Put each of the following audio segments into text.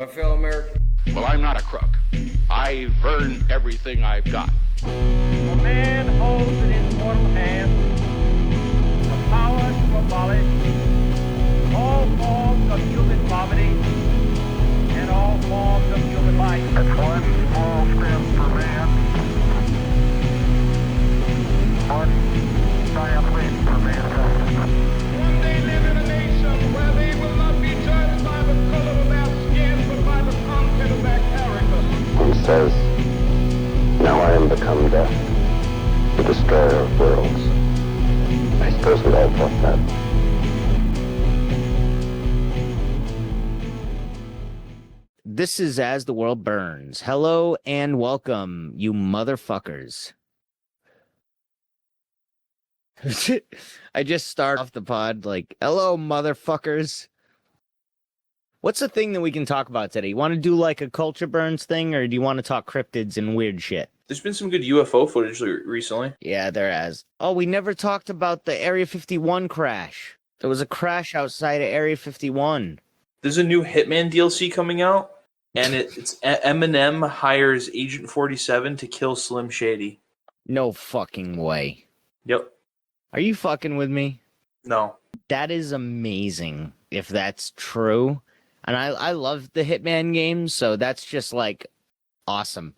My fellow Americans. Well, I'm not a crook. I've earned everything I've got. A man holds in his mortal hand the power to abolish all forms of human poverty and all forms of human life. It's one small step for man, one giant leap for mankind. One day live in a nation where they will not be judged by the color of their skin, but by the content of their character. He says, "Now I am become death, the destroyer of worlds." I suppose we all thought that. This is As the World Burns. Hello and welcome, you motherfuckers. I just start off the pod like, hello, motherfuckers. What's the thing that we can talk about today? You want to do like a culture burns thing, or do you want to talk cryptids and weird shit? There's been some good UFO footage recently. Yeah, there has. Oh, we never talked about the Area 51 crash. There was a crash outside of Area 51. There's a new Hitman DLC coming out, and it's Eminem hires Agent 47 to kill Slim Shady. No fucking way. Yep. Are you fucking with me? No. That is amazing if that's true. And I love the Hitman games, so that's just like awesome.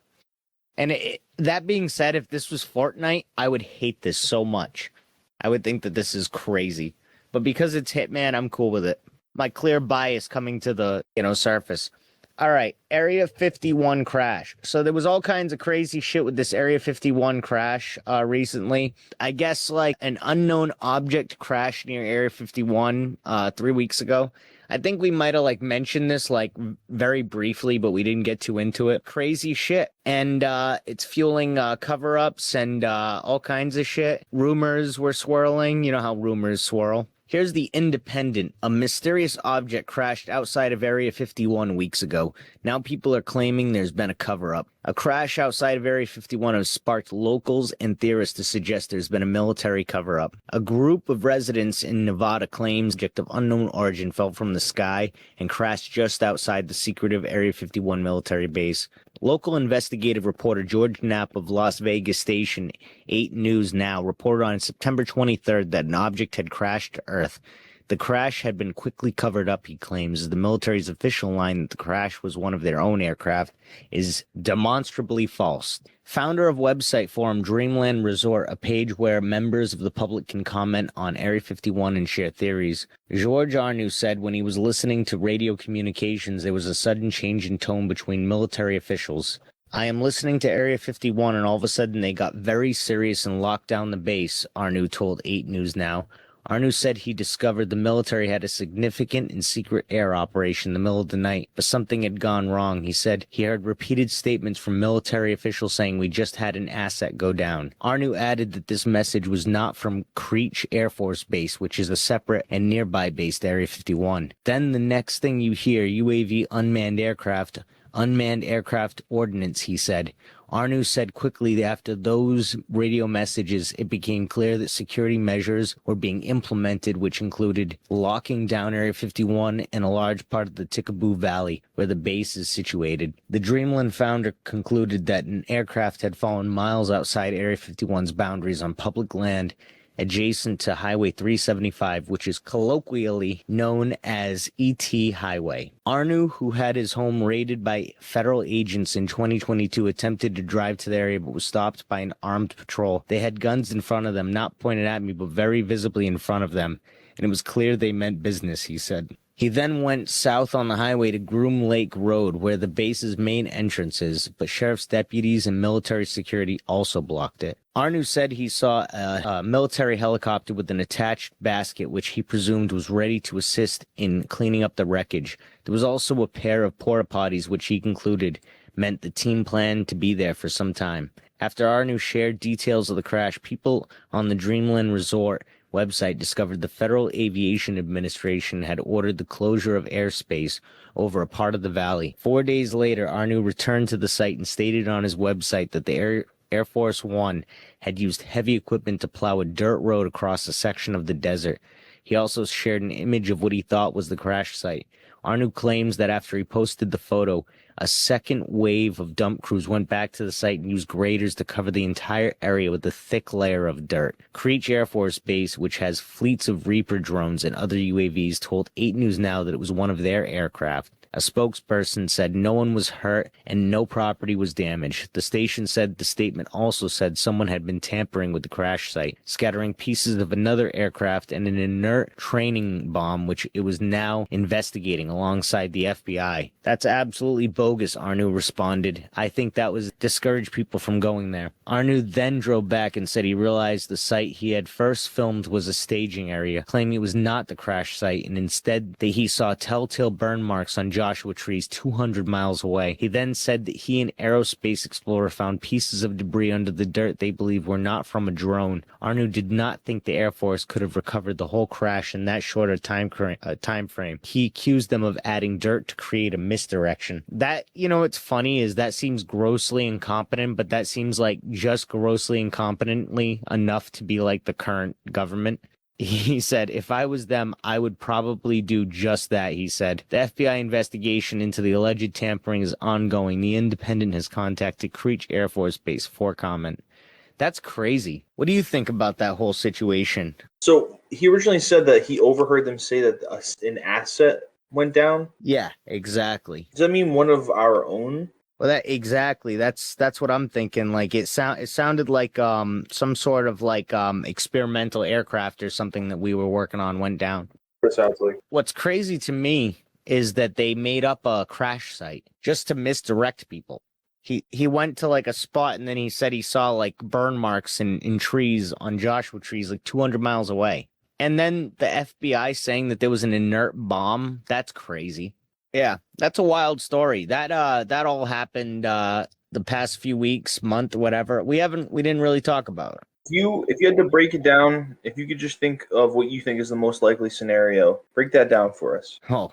And that being said, if this was Fortnite, I would hate this so much. I would think that this is crazy. But because it's Hitman, I'm cool with it. My clear bias coming to the, surface. All right, Area 51 crash. So there was all kinds of crazy shit with this Area 51 crash recently. I guess like an unknown object crashed near Area 51 3 weeks ago. I think we might have like mentioned this like very briefly, but we didn't get too into it. Crazy shit. And it's fueling cover-ups and all kinds of shit. Rumors were swirling. You know how rumors swirl. Here's the Independent. A mysterious object crashed outside of Area 51 weeks ago. Now people are claiming there's been a cover-up. A crash outside of Area 51 has sparked locals and theorists to suggest there's been a military cover-up. A group of residents in Nevada claims an object of unknown origin fell from the sky and crashed just outside the secretive Area 51 military base. Local investigative reporter George Knapp of Las Vegas station 8 News Now reported on September 23rd that an object had crashed to Earth. The crash had been quickly covered up, he claims, as the military's official line that the crash was one of their own aircraft is demonstrably false. Founder of website forum Dreamland Resort, a page where members of the public can comment on Area 51 and share theories, George Arnoux said when he was listening to radio communications, there was a sudden change in tone between military officials. "I am listening to Area 51 and all of a sudden they got very serious and locked down the base," Arnoux told 8 News Now. Arnoux said he discovered the military had a significant and secret air operation in the middle of the night, but something had gone wrong. He said he heard repeated statements from military officials saying we just had an asset go down. Arnoux added that this message was not from Creech Air Force Base, which is a separate and nearby base to Area 51. Then the next thing you hear, UAV unmanned aircraft ordnance, he said. Arnoux said quickly after those radio messages, it became clear that security measures were being implemented, which included locking down Area 51 and a large part of the Tikaboo Valley, where the base is situated. The Dreamland founder concluded that an aircraft had fallen miles outside Area 51's boundaries on public land adjacent to Highway 375, which is colloquially known as ET Highway. Arnoux, who had his home raided by federal agents in 2022, attempted to drive to the area but was stopped by an armed patrol. They had guns in front of them, not pointed at me, but very visibly in front of them, and it was clear they meant business, he said. He then went south on the highway to Groom Lake Road, where the base's main entrance is, but sheriff's deputies and military security also blocked it. Arnoux said he saw a military helicopter with an attached basket, which he presumed was ready to assist in cleaning up the wreckage. There was also a pair of porta potties, which he concluded meant the team planned to be there for some time. After Arnoux shared details of the crash, people on the Dreamland Resort website discovered the Federal Aviation Administration had ordered the closure of airspace over a part of the valley. 4 days later, Arnoux returned to the site and stated on his website that the Air Force One had used heavy equipment to plow a dirt road across a section of the desert. He also shared an image of what he thought was the crash site. Arnu claims that after he posted the photo, a second wave of dump crews went back to the site and used graders to cover the entire area with a thick layer of dirt. Creech Air Force Base, which has fleets of Reaper drones and other UAVs, told 8 News Now that it was one of their aircraft. A spokesperson said no one was hurt and no property was damaged. The station said the statement also said someone had been tampering with the crash site, scattering pieces of another aircraft and an inert training bomb, which it was now investigating alongside the FBI. That's absolutely bogus, Arnu responded. I think that was discourage people from going there. Arnu then drove back and said he realized the site he had first filmed was a staging area, claiming it was not the crash site and instead that he saw telltale burn marks on Joshua trees 200 miles away. He then said that he and Aerospace Explorer found pieces of debris under the dirt they believe were not from a drone. Arnu did not think the Air Force could have recovered the whole crash in that short a time frame. He accused them of adding dirt to create a misdirection. That, what's funny is that seems grossly incompetent, but that seems like just grossly incompetently enough to be like the current government. He said, if I was them, I would probably do just that, he said. The FBI investigation into the alleged tampering is ongoing. The Independent has contacted Creech Air Force Base for comment. That's crazy. What do you think about that whole situation? So he originally said that he overheard them say that an asset went down? Yeah, exactly. Does that mean one of our own? Well, that's what I'm thinking. Like it sounded like some sort of like experimental aircraft or something that we were working on went down. Precisely. What's crazy to me is that they made up a crash site just to misdirect people. He went to like a spot and then he said he saw like burn marks in trees on Joshua trees like 200 miles away. And then the FBI saying that there was an inert bomb. That's crazy. Yeah, that's a wild story. That all happened the past few weeks, month, whatever. We didn't really talk about it. If you had to break it down, if you could just think of what you think is the most likely scenario, break that down for us. Oh,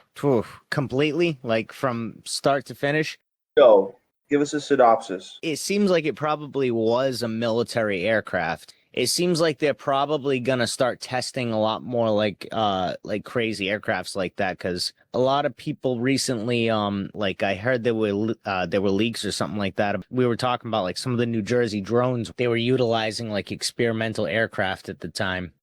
completely, like from start to finish. Go, give us a synopsis. It seems like it probably was a military aircraft. It seems like they're probably gonna start testing a lot more like crazy aircrafts like that, because a lot of people recently, like I heard there were leaks or something like that. We were talking about like some of the New Jersey drones. They were utilizing like experimental aircraft at the time,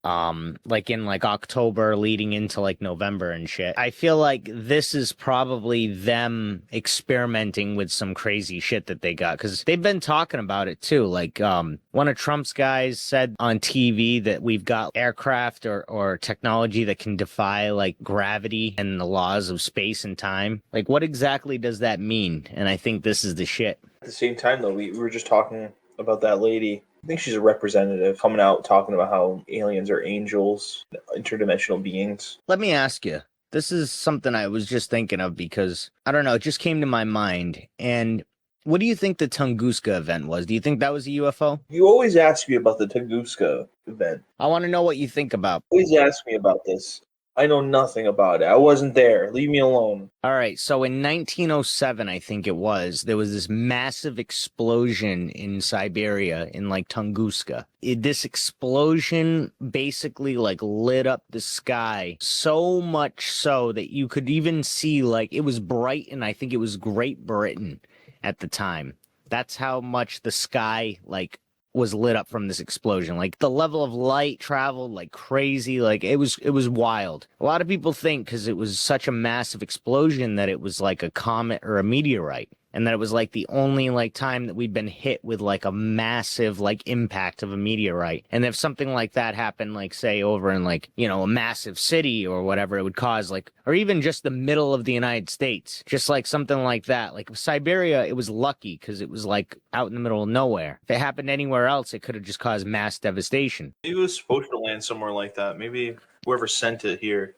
like in like October leading into like November and shit. I feel like this is probably them experimenting with some crazy shit that they got, because they've been talking about it too. Like one of Trump's guys said on TV that we've got aircraft or technology that can defy like gravity and the laws of space and time. Like, what exactly does that mean? And I think this is the shit. At the same time, though, we were just talking about that lady. I think she's a representative coming out talking about how aliens are angels, interdimensional beings. Let me ask you. This is something I was just thinking of because, I don't know, it just came to my mind. And what do you think the Tunguska event was? Do you think that was a UFO? You always ask me about the Tunguska event. I want to know what you think about. Always ask me about this. I know nothing about it. I wasn't there. Leave me alone. All right. So in 1907, I think it was, there was this massive explosion in Siberia in like Tunguska. This explosion basically like lit up the sky so much so that you could even see like it was bright, and I think it was Great Britain at the time. That's how much the sky like was lit up from this explosion. Like the level of light traveled like crazy. Like it was wild. A lot of people think because it was such a massive explosion that it was like a comet or a meteorite, and that it was like the only like time that we've been hit with like a massive like impact of a meteorite. And if something like that happened, like say over in like, a massive city or whatever, it would cause like, or even just the middle of the United States, just like something like that. Like Siberia, it was lucky because it was like out in the middle of nowhere. If it happened anywhere else, it could have just caused mass devastation. Maybe it was supposed to land somewhere like that. Maybe whoever sent it here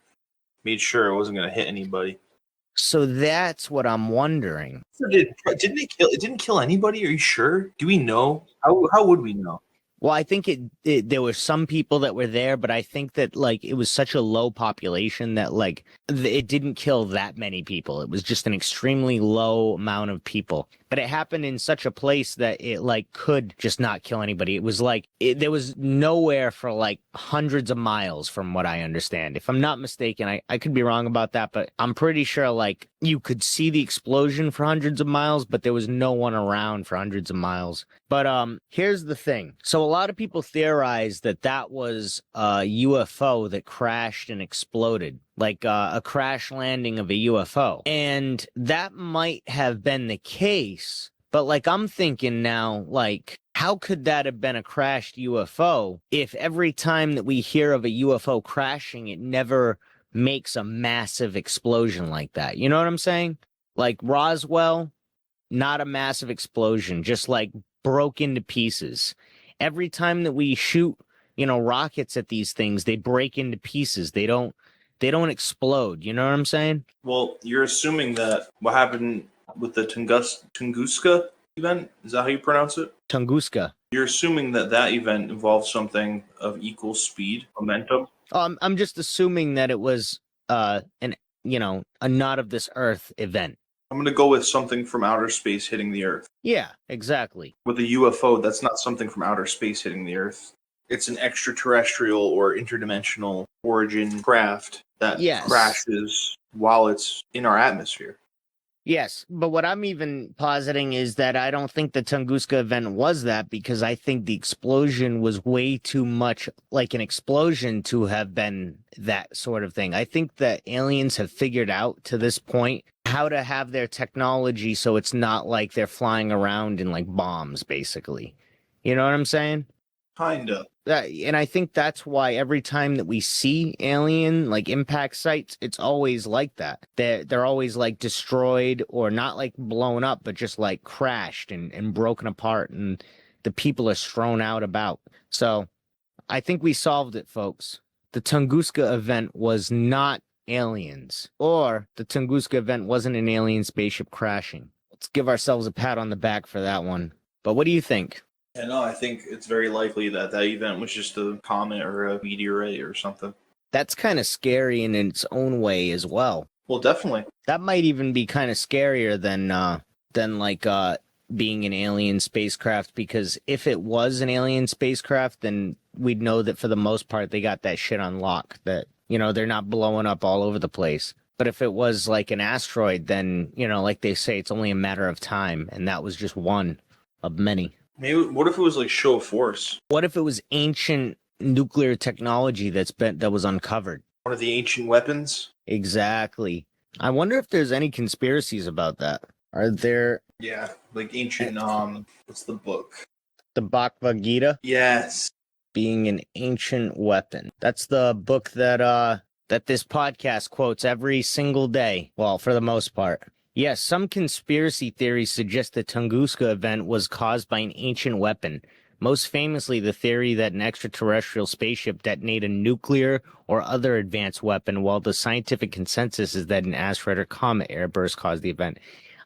made sure it wasn't going to hit anybody. So that's what I'm wondering. So didn't it didn't kill anybody? Are you sure? Do we know? How would we know? Well, I think there were some people that were there, but I think that like it was such a low population that like it didn't kill that many people. It was just an extremely low amount of people. but it happened in such a place that it like could just not kill anybody. It was like there was nowhere for like hundreds of miles from what I understand. If I'm not mistaken, I could be wrong about that, but I'm pretty sure like you could see the explosion for hundreds of miles, but there was no one around for hundreds of miles. But here's the thing. So a lot of people theorize that that was a UFO that crashed and exploded, like a crash landing of a UFO. And that might have been the case, but like I'm thinking now, like how could that have been a crashed UFO if every time that we hear of a UFO crashing, it never makes a massive explosion like that? You know what I'm saying? Like Roswell, not a massive explosion, just like broke into pieces. Every time that we shoot, rockets at these things, they break into pieces. They don't explode. You know what I'm saying? Well, you're assuming that what happened with the Tunguska event, is that how you pronounce it? Tunguska. You're assuming that that event involved something of equal speed, momentum. I'm just assuming that it was a not of this earth event. I'm going to go with something from outer space hitting the Earth. Yeah, exactly. With a UFO, that's not something from outer space hitting the Earth. It's an extraterrestrial or interdimensional origin craft that crashes while it's in our atmosphere. Yes, but what I'm even positing is that I don't think the Tunguska event was that, because I think the explosion was way too much like an explosion to have been that sort of thing. I think that aliens have figured out to this point how to have their technology so it's not like they're flying around in like bombs, basically. You know what I'm saying? Kinda. And I think that's why every time that we see alien like impact sites, it's always like that. They're always like destroyed, or not like blown up, but just like crashed and broken apart, and the people are strewn out about. So I think we solved it, folks. The Tunguska event was not aliens, or the Tunguska event wasn't an alien spaceship crashing. Let's give ourselves a pat on the back for that one. But what do you think? Yeah, no, I think it's very likely that that event was just a comet or a meteorite or something. That's kind of scary in its own way as well. Well, definitely. That might even be kind of scarier than being an alien spacecraft, because if it was an alien spacecraft, then we'd know that for the most part they got that shit on lock, that, they're not blowing up all over the place. But if it was like an asteroid, then, like they say, it's only a matter of time, and that was just one of many. Maybe, what if it was like show of force? What if it was ancient nuclear technology that was uncovered? One of the ancient weapons? Exactly. I wonder if there's any conspiracies about that. Are there? Yeah, like ancient, what's the book? The Bhagavad Gita? Yes. Being an ancient weapon. That's the book that this podcast quotes every single day. Well, for the most part. Yes, some conspiracy theories suggest the Tunguska event was caused by an ancient weapon. Most famously, the theory that an extraterrestrial spaceship detonated a nuclear or other advanced weapon, while the scientific consensus is that an asteroid or comet airburst caused the event.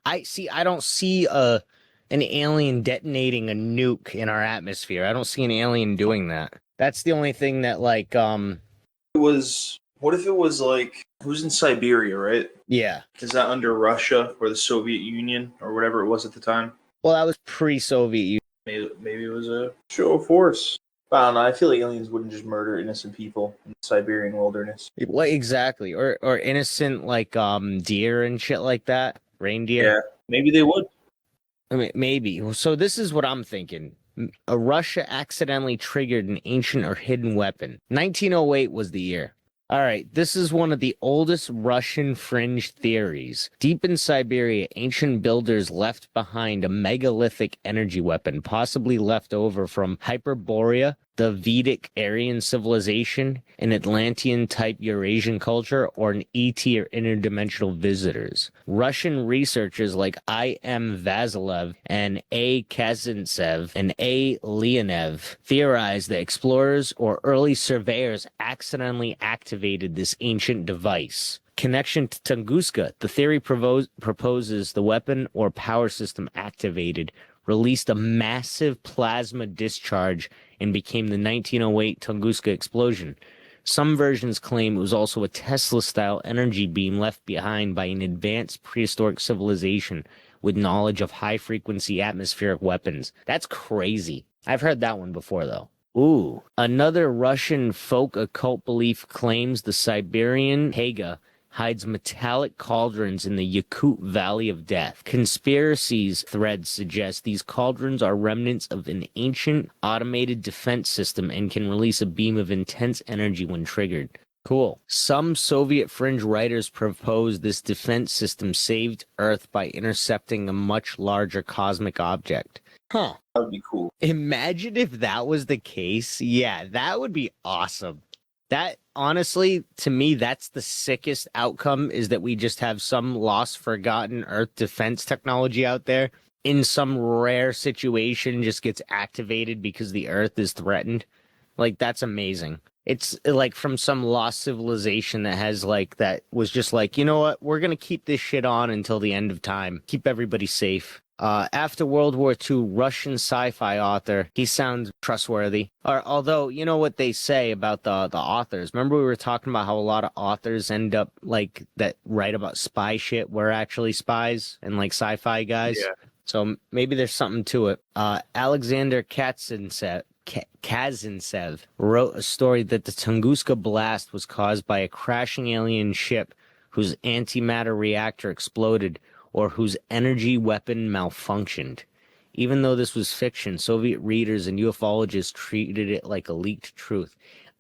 I don't see an alien detonating a nuke in our atmosphere. I don't see an alien doing that. That's the only thing that, like, What if it was like, it was in Siberia, right? Yeah. Is that under Russia or the Soviet Union or whatever it was at the time? Well, that was pre-Soviet Union. Maybe it was a show of force. I don't know. I feel like aliens wouldn't just murder innocent people in the Siberian wilderness. Well, exactly. Or innocent, like, deer and shit like that. Reindeer. Yeah, maybe they would. I mean, maybe. So this is what I'm thinking. Russia accidentally triggered an ancient or hidden weapon. 1908 was the year. All right, this is one of the oldest Russian fringe theories. Deep in Siberia, ancient builders left behind a megalithic energy weapon, possibly left over from Hyperborea, the Vedic Aryan civilization, an Atlantean-type Eurasian culture, or an ET or interdimensional visitors. Russian researchers like I.M. Vasilev and A. Kazintsev and A. Leonev theorized that explorers or early surveyors accidentally activated this ancient device. Connection to Tunguska, the theory proposes the weapon or power system activated, released a massive plasma discharge, and became the 1908 Tunguska explosion. Some versions claim it was also a Tesla-style energy beam left behind by an advanced prehistoric civilization, with knowledge of high-frequency atmospheric weapons. That's crazy. I've heard that one before, though. Ooh. Another Russian folk occult belief claims the Siberian taiga hides metallic cauldrons in the Yakut Valley of Death. Conspiracies threads suggest these cauldrons are remnants of an ancient automated defense system and can release a beam of intense energy when triggered. Cool. Some Soviet fringe writers propose this defense system saved Earth by intercepting a much larger cosmic object. Huh. That would be cool. Imagine if that was the case. Yeah, that would be awesome. That, honestly, to me, that's the sickest outcome, is that we just have some lost, forgotten Earth defense technology out there in some rare situation just gets activated because the Earth is threatened. Like, that's amazing. It's like from some lost civilization that has like, that was just like, you know what? We're going to keep this shit on until the end of time. Keep everybody safe. After World War II, Russian sci-fi author, he sounds trustworthy. Although, you know what they say about the authors. Remember we were talking about how a lot of authors end up like that write about spy shit were actually spies and like sci-fi guys. Yeah. So maybe there's something to it. Alexander Kazintsev wrote a story that the Tunguska blast was caused by a crashing alien ship whose antimatter reactor exploded or whose energy weapon malfunctioned. Even though this was fiction, Soviet readers and ufologists treated it like a leaked truth.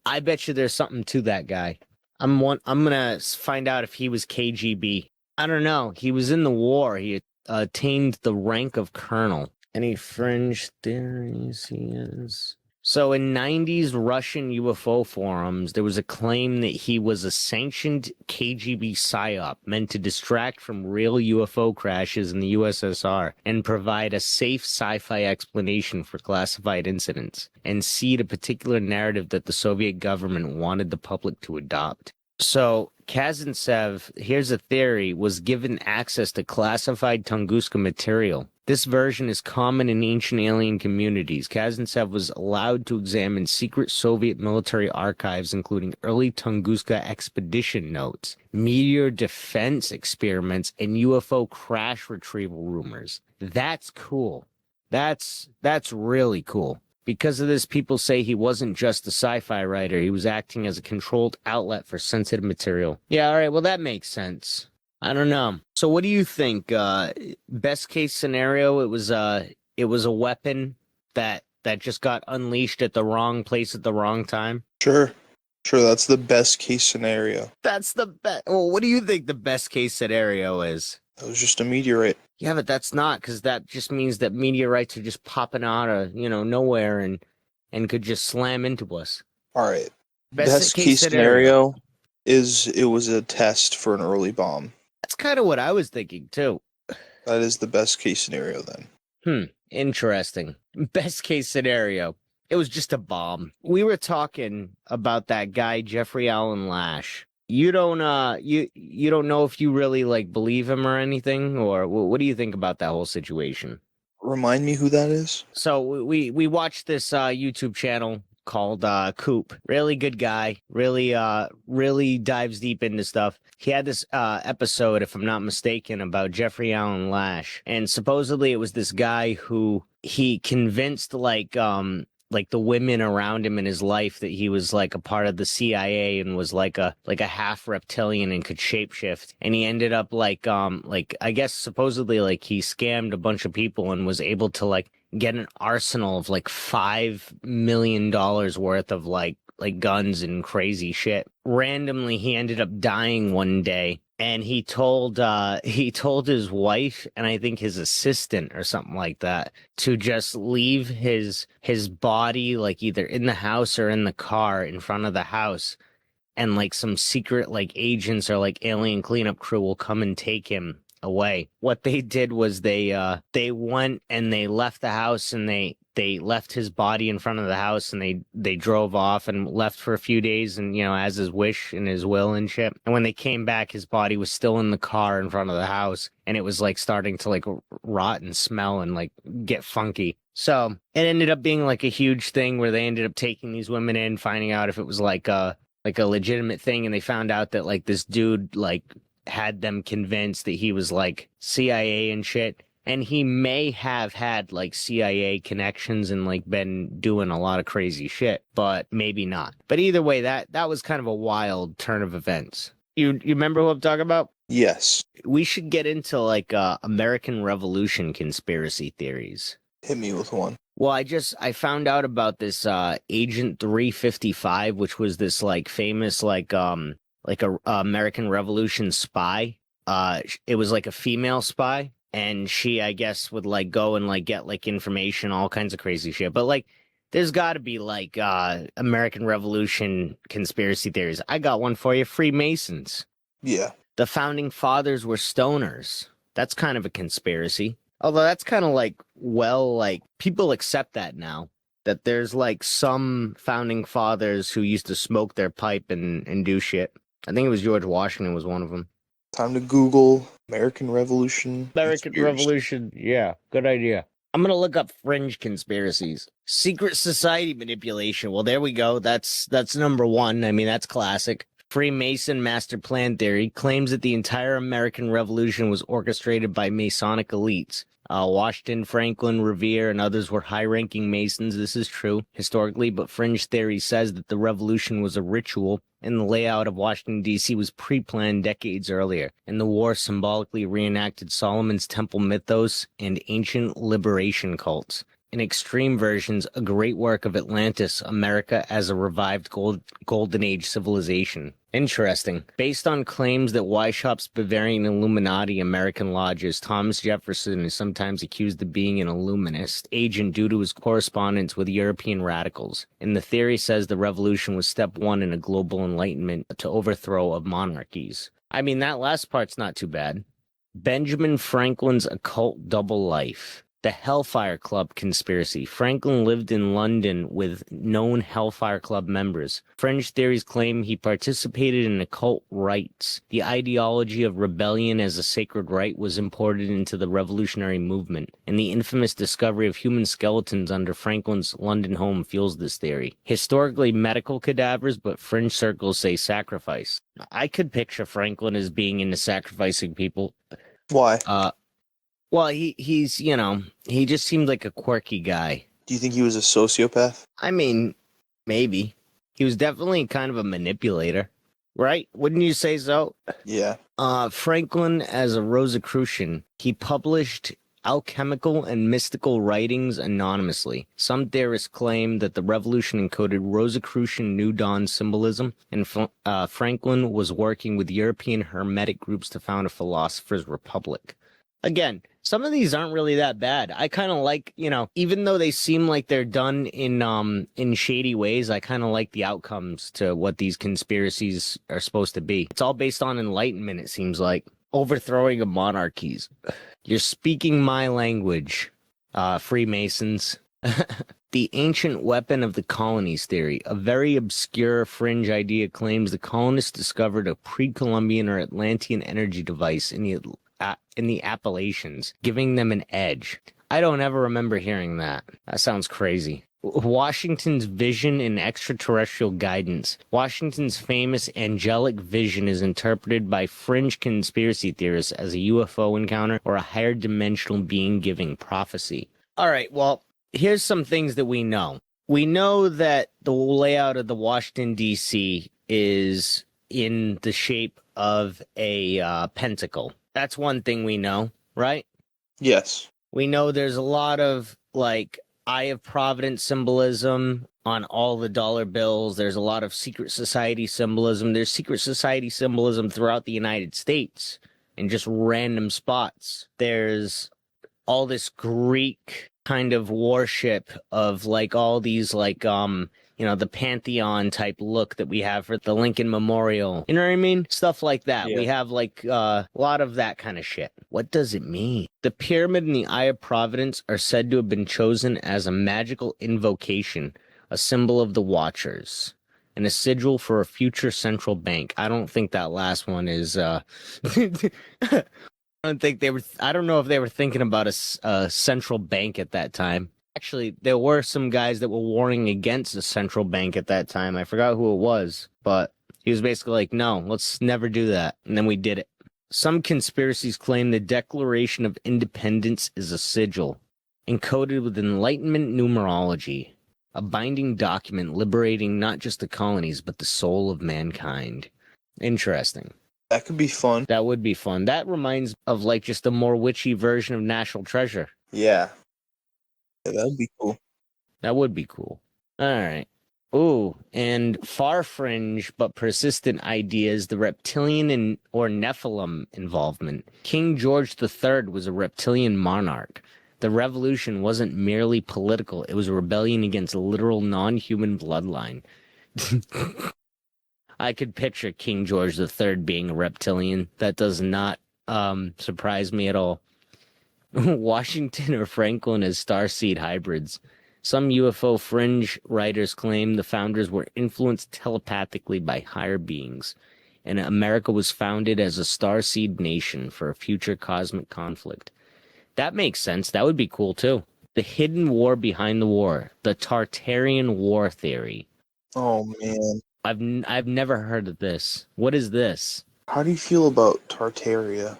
I bet you there's something to that guy. I'm gonna find out if he was KGB. I don't know. He was in the war. He attained the rank of colonel. Any fringe theories he is? So in 90s Russian UFO forums, there was a claim that he was a sanctioned KGB psyop meant to distract from real UFO crashes in the USSR and provide a safe sci-fi explanation for classified incidents and seed a particular narrative that the Soviet government wanted the public to adopt. So Kazintsev, here's a theory, was given access to classified Tunguska material. This version is common in ancient alien communities. Kazintsev was allowed to examine secret Soviet military archives, including early Tunguska expedition notes, meteor defense experiments, and UFO crash retrieval rumors. That's cool. That's really cool. Because of this, people say he wasn't just a sci-fi writer. He was acting as a controlled outlet for sensitive material. Yeah, all right, well, that makes sense. I don't know. So what do you think? Best case scenario, it was a weapon that just got unleashed at the wrong place at the wrong time? Sure, that's the best case scenario. That's the best. Well, what do you think the best case scenario is? That was just a meteorite. Yeah, but that's not, because that just means that meteorites are just popping out of, nowhere and could just slam into us. All right. Best case scenario is it was a test for an early bomb. That's kind of what I was thinking, too. That is the best case scenario, then. Interesting. Best case scenario. It was just a bomb. We were talking about that guy, Jeffrey Allen Lash. You don't you don't know if you really like believe him or anything, or what do you think about that whole situation? Remind me who that is. So we watched this YouTube channel called Coop. Really good guy. Really dives deep into stuff. He had this episode, if I'm not mistaken, about Jeffrey Allen Lash, and supposedly it was this guy who he convinced like the women around him in his life that he was like a part of the CIA and was like a half reptilian and could shapeshift. And he ended up like I guess supposedly like he scammed a bunch of people and was able to like get an arsenal of like $5 million worth of like guns and crazy shit. Randomly, he ended up dying one day. And he told his wife and I think his assistant or something like that to just leave his body like either in the house or in the car in front of the house, and like some secret like agents or like alien cleanup crew will come and take him away. What they did was they went and they left the house and they left his body in front of the house and they drove off and left for a few days and, as his wish and his will and shit. And when they came back, his body was still in the car in front of the house and it was like starting to like rot and smell and like get funky. So it ended up being like a huge thing where they ended up taking these women in, finding out if it was like a legitimate thing. And they found out that like this dude like had them convinced that he was like CIA and shit. And he may have had like CIA connections and like been doing a lot of crazy shit, but maybe not. But either way, that was kind of a wild turn of events. You remember who I'm talking about? Yes. We should get into like American Revolution conspiracy theories. Hit me with one. Well, I found out about this Agent 355, which was this like famous like a American Revolution spy. It was like a female spy, and she, I guess, would like go and like get like information, all kinds of crazy shit. But like, there's got to be like American Revolution conspiracy theories. I got one for you: Freemasons. Yeah. The founding fathers were stoners. That's kind of a conspiracy. Although that's kind of like, well, like people accept that now, that there's like some founding fathers who used to smoke their pipe and do shit. I think it was George Washington was one of them. Time to Google American Revolution. American Revolution. Yeah, good idea. I'm going to look up fringe conspiracies. Secret society manipulation. Well, there we go. That's number one. I mean, that's classic. Freemason master plan theory claims that the entire American Revolution was orchestrated by Masonic elites. Washington, Franklin, Revere, and others were high-ranking Masons. This is true historically, but fringe theory says that the revolution was a ritual, and the layout of Washington, D.C. was pre-planned decades earlier, and the war symbolically reenacted Solomon's Temple mythos and ancient liberation cults. In extreme versions, a great work of Atlantis, America as a revived golden age civilization. Interesting. Based on claims that Weishaupt's Bavarian Illuminati American lodges, Thomas Jefferson is sometimes accused of being an Illuminist agent due to his correspondence with European radicals. And the theory says the revolution was step one in a global enlightenment to overthrow of monarchies. I mean, that last part's not too bad. Benjamin Franklin's occult double life. The Hellfire Club conspiracy. Franklin lived in London with known Hellfire Club members. Fringe theories claim he participated in occult rites. The ideology of rebellion as a sacred rite was imported into the revolutionary movement, and the infamous discovery of human skeletons under Franklin's London home fuels this theory. Historically, medical cadavers, but fringe circles say sacrifice. I could picture Franklin as being into sacrificing people. Why? Well, he's, you know, he just seemed like a quirky guy. Do you think he was a sociopath? I mean, maybe. He was definitely kind of a manipulator, right? Wouldn't you say so? Yeah. Franklin, as a Rosicrucian, he published alchemical and mystical writings anonymously. Some theorists claim that the revolution encoded Rosicrucian New Dawn symbolism, and Franklin was working with European Hermetic groups to found a philosopher's republic. Again, some of these aren't really that bad. I kind of like, you know, even though they seem like they're done in shady ways, I kind of like the outcomes to what these conspiracies are supposed to be. It's all based on enlightenment, it seems like. Overthrowing of monarchies. You're speaking my language, Freemasons. The ancient weapon of the colonies theory, a very obscure fringe idea, claims the colonists discovered a pre-Columbian or Atlantean energy device in the Appalachians, giving them an edge. I don't ever remember hearing that. That sounds crazy. Washington's vision and extraterrestrial guidance. Washington's famous angelic vision is interpreted by fringe conspiracy theorists as a UFO encounter or a higher dimensional being giving prophecy. All right, well, here's some things that we know. We know that the layout of the Washington, D.C. is in the shape of a pentacle. That's one thing we know, right? Yes. We know there's a lot of, like, Eye of Providence symbolism on all the dollar bills. There's a lot of secret society symbolism. There's secret society symbolism throughout the United States in just random spots. There's all this Greek kind of worship of, like, all these, like, you know, the Pantheon type look that we have for the Lincoln Memorial. You know what I mean? Stuff like that. Yeah. We have like a lot of that kind of shit. What does it mean? The pyramid and the Eye of Providence are said to have been chosen as a magical invocation, a symbol of the Watchers, and a sigil for a future central bank. I don't think that last one is, I don't know if they were thinking about a central bank at that time. Actually, there were some guys that were warning against a central bank at that time. I forgot who it was, but he was basically like, no, let's never do that. And then we did it. Some conspiracies claim the Declaration of Independence is a sigil, encoded with Enlightenment numerology, a binding document liberating not just the colonies, but the soul of mankind. Interesting. That could be fun. That would be fun. That reminds of like just a more witchy version of National Treasure. Yeah. Yeah, that would be cool. That would be cool. All right. Ooh, and far fringe but persistent ideas, the reptilian or Nephilim involvement. King George III was a reptilian monarch. The revolution wasn't merely political, it was a rebellion against a literal non-human bloodline. I could picture King George III being a reptilian. That does not surprise me at all. Washington or Franklin as starseed hybrids. Some UFO fringe writers claim the founders were influenced telepathically by higher beings, and America was founded as a starseed nation for a future cosmic conflict. That makes sense. That would be cool, too. The hidden war behind the war. The Tartarian war theory. Oh, man. I've never heard of this. What is this? How do you feel about Tartaria?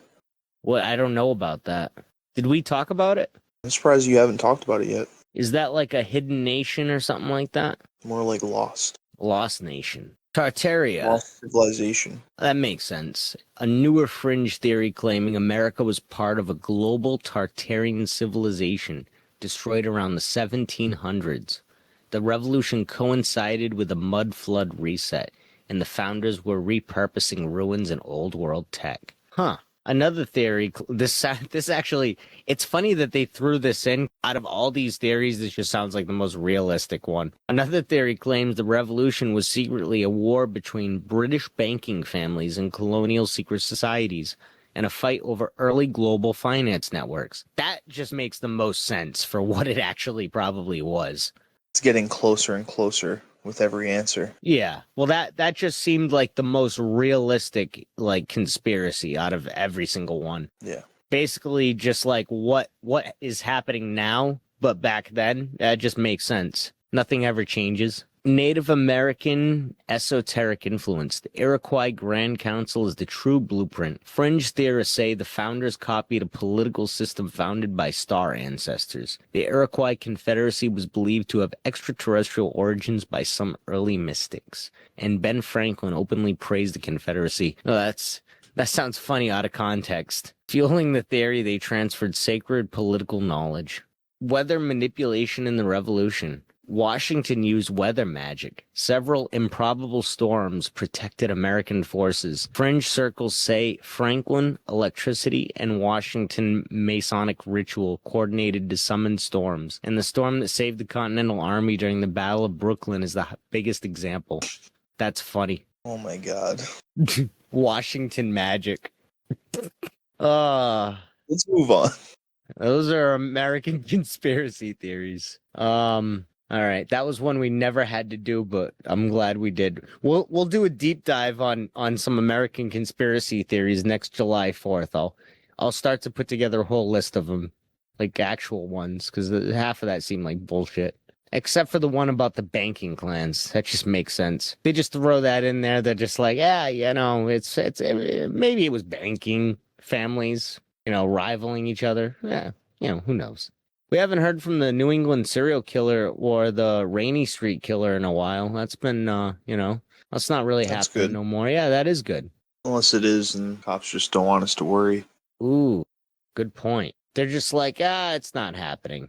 What? I don't know about that. Did we talk about it? I'm surprised you haven't talked about it yet. Is that like a hidden nation or something like that? More like Lost. Lost nation. Tartaria. Lost civilization. That makes sense. A newer fringe theory claiming America was part of a global Tartarian civilization destroyed around the 1700s. The revolution coincided with a mud flood reset, and the founders were repurposing ruins and old world tech. Huh. Another theory, this actually, it's funny that they threw this in. Out of all these theories, this just sounds like the most realistic one. Another theory claims the revolution was secretly a war between British banking families and colonial secret societies, and a fight over early global finance networks. That just makes the most sense for what it actually probably was. It's getting closer and closer with every answer. Yeah. Well, that just seemed like the most realistic like conspiracy out of every single one. Yeah. Basically just like what is happening now, but back then, that just makes sense. Nothing ever changes. Native American esoteric influence. The Iroquois Grand Council is the true blueprint. Fringe theorists say the founders copied a political system founded by star ancestors. The Iroquois Confederacy was believed to have extraterrestrial origins by some early mystics. And Ben Franklin openly praised the Confederacy. No, that sounds funny out of context. Fueling the theory, they transferred sacred political knowledge. Weather manipulation in the Revolution. Washington used weather magic. Several improbable storms protected American forces. Fringe circles say Franklin, electricity, and Washington Masonic ritual coordinated to summon storms. And the storm that saved the Continental Army during the Battle of Brooklyn is the biggest example. That's funny. Oh my God. Washington magic. Let's move on. Those are American conspiracy theories. All right, that was one we never had to do, but I'm glad we did. We'll do a deep dive on some American conspiracy theories next July 4th. I'll start to put together a whole list of them, like actual ones, because half of that seemed like bullshit. Except for the one about the banking clans, that just makes sense. They just throw that in there. They're just like, yeah, it's maybe it was banking families, rivaling each other. Yeah, who knows. We haven't heard from the New England serial killer or the Rainy Street killer in a while. That's been, that's not really happening no more. Yeah, that is good. Unless it is, and cops just don't want us to worry. Ooh, good point. They're just like, it's not happening.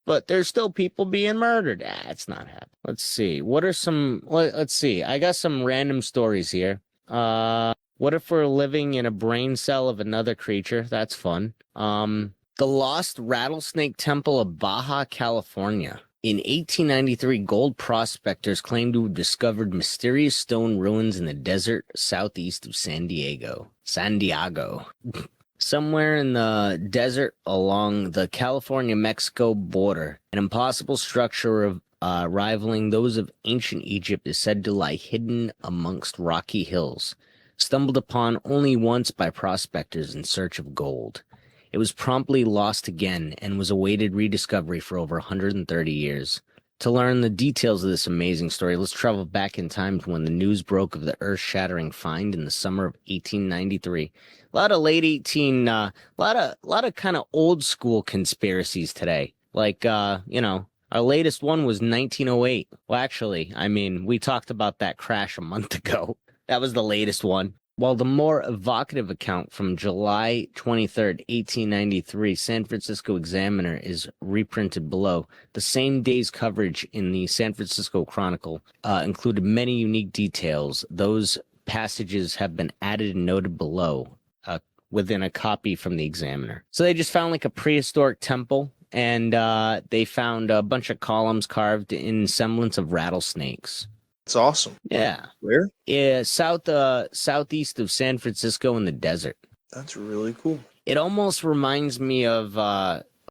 But there's still people being murdered. It's not happening. Let's see. Let's see. I got some random stories here. What if we're living in a brain cell of another creature? That's fun. The Lost Rattlesnake Temple of Baja, California. In 1893, gold prospectors claimed to have discovered mysterious stone ruins in the desert southeast of San Diego. Somewhere in the desert along the California-Mexico border, an impossible structure rivaling those of ancient Egypt is said to lie hidden amongst rocky hills, stumbled upon only once by prospectors in search of gold. It was promptly lost again and was awaited rediscovery for over 130 years. To learn the details of this amazing story, let's travel back in time to when the news broke of the earth-shattering find in the summer of 1893. A lot of late 18, lot of kind of old school conspiracies today. Like, our latest one was 1908. Well, actually, I mean, we talked about that crash a month ago. That was the latest one. While the more evocative account from July 23rd, 1893, San Francisco Examiner is reprinted below, the same day's coverage in the San Francisco Chronicle included many unique details. Those passages have been added and noted below within a copy from the Examiner. So they just found like a prehistoric temple, and they found a bunch of columns carved in semblance of rattlesnakes. It's awesome. Yeah. Where? Yeah, southeast of San Francisco in the desert. That's really cool. It almost reminds me of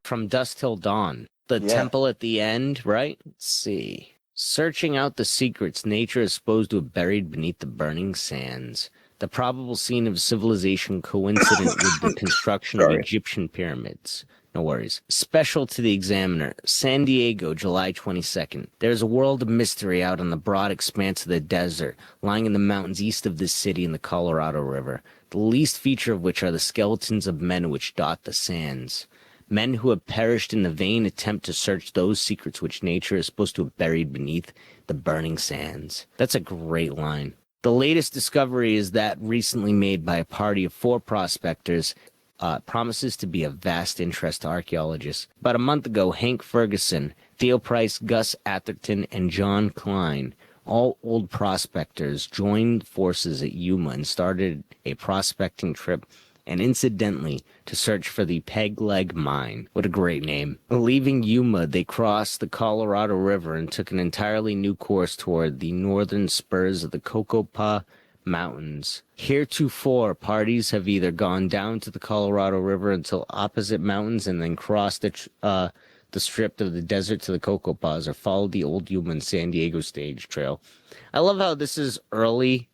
From Dusk Till Dawn. The temple at the end, right? Let's see. Searching out the secrets nature is supposed to have buried beneath the burning sands. The probable scene of civilization coincident with the construction of Egyptian pyramids. No worries. Special to the Examiner, San Diego, July 22nd. There's a world of mystery out on the broad expanse of the desert, lying in the mountains east of this city in the Colorado River, the least feature of which are the skeletons of men which dot the sands. Men who have perished in the vain attempt to search those secrets which nature is supposed to have buried beneath the burning sands. That's a great line. The latest discovery is that recently made by a party of 4 prospectors promises to be of vast interest to archaeologists. About a month ago, Hank Ferguson, Theo Price, Gus Atherton, and John Klein, all old prospectors, joined forces at Yuma and started a prospecting trip, and incidentally, to search for the Peg Leg Mine. What a great name. Leaving Yuma, they crossed the Colorado River and took an entirely new course toward the northern spurs of the Cocopah Mountains. Heretofore, parties have either gone down to the Colorado River until opposite mountains and then crossed the strip of the desert to the Cocopahs, or followed the old Yuma and San Diego stage trail. I love how this is early,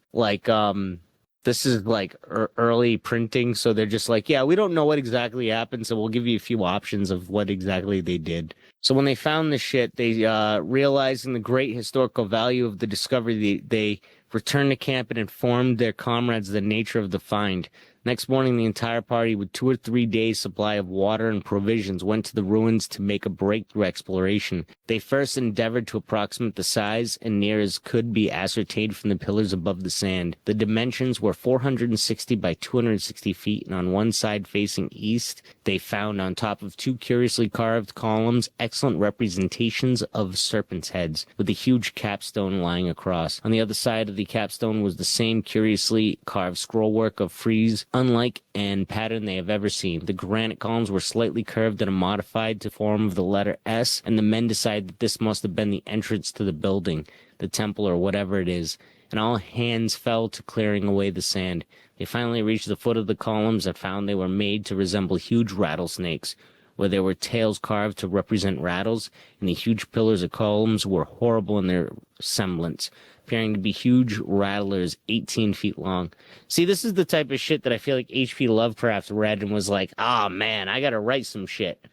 early printing, so they're just like, yeah, we don't know what exactly happened, so we'll give you a few options of what exactly they did. So when they found the shit, they realizing the great historical value of the discovery, they returned to camp and informed their comrades of the nature of the find. Next morning, the entire party, with 2 or 3 days' supply of water and provisions, went to the ruins to make a breakthrough exploration. They first endeavored to approximate the size and near as could be ascertained from the pillars above the sand. The dimensions were 460 by 260 feet, and on one side facing east, they found on top of 2 curiously carved columns excellent representations of serpents' heads, with a huge capstone lying across. On the other side of the capstone was the same curiously carved scrollwork of frieze, unlike and pattern they have ever seen. The granite columns were slightly curved and modified to form of the letter S, and the men decided that this must have been the entrance to the building, the temple, or whatever it is, and all hands fell to clearing away the sand. They finally reached the foot of the columns and found they were made to resemble huge rattlesnakes, where there were tails carved to represent rattles, and the huge pillars of columns were horrible in their semblance, appearing to be huge rattlers 18 feet long. See, this is the type of shit that I feel like H.P. Lovecraft read and was like, ah, man, I gotta write some shit.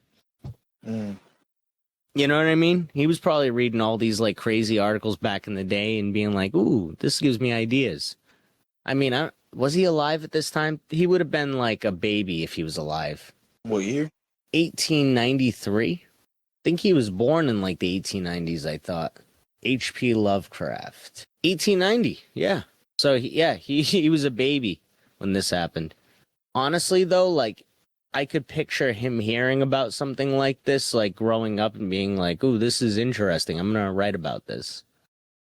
You know what I mean? He was probably reading all these like crazy articles back in the day and being like, ooh, this gives me ideas. I mean, was he alive at this time? He would have been like a baby if he was alive. What year? 1893. I think he was born in like the 1890s, I thought. H.P. Lovecraft. 1890, yeah. So, he was a baby when this happened. Honestly, though, like, I could picture him hearing about something like this, like, growing up and being like, ooh, this is interesting. I'm going to write about this.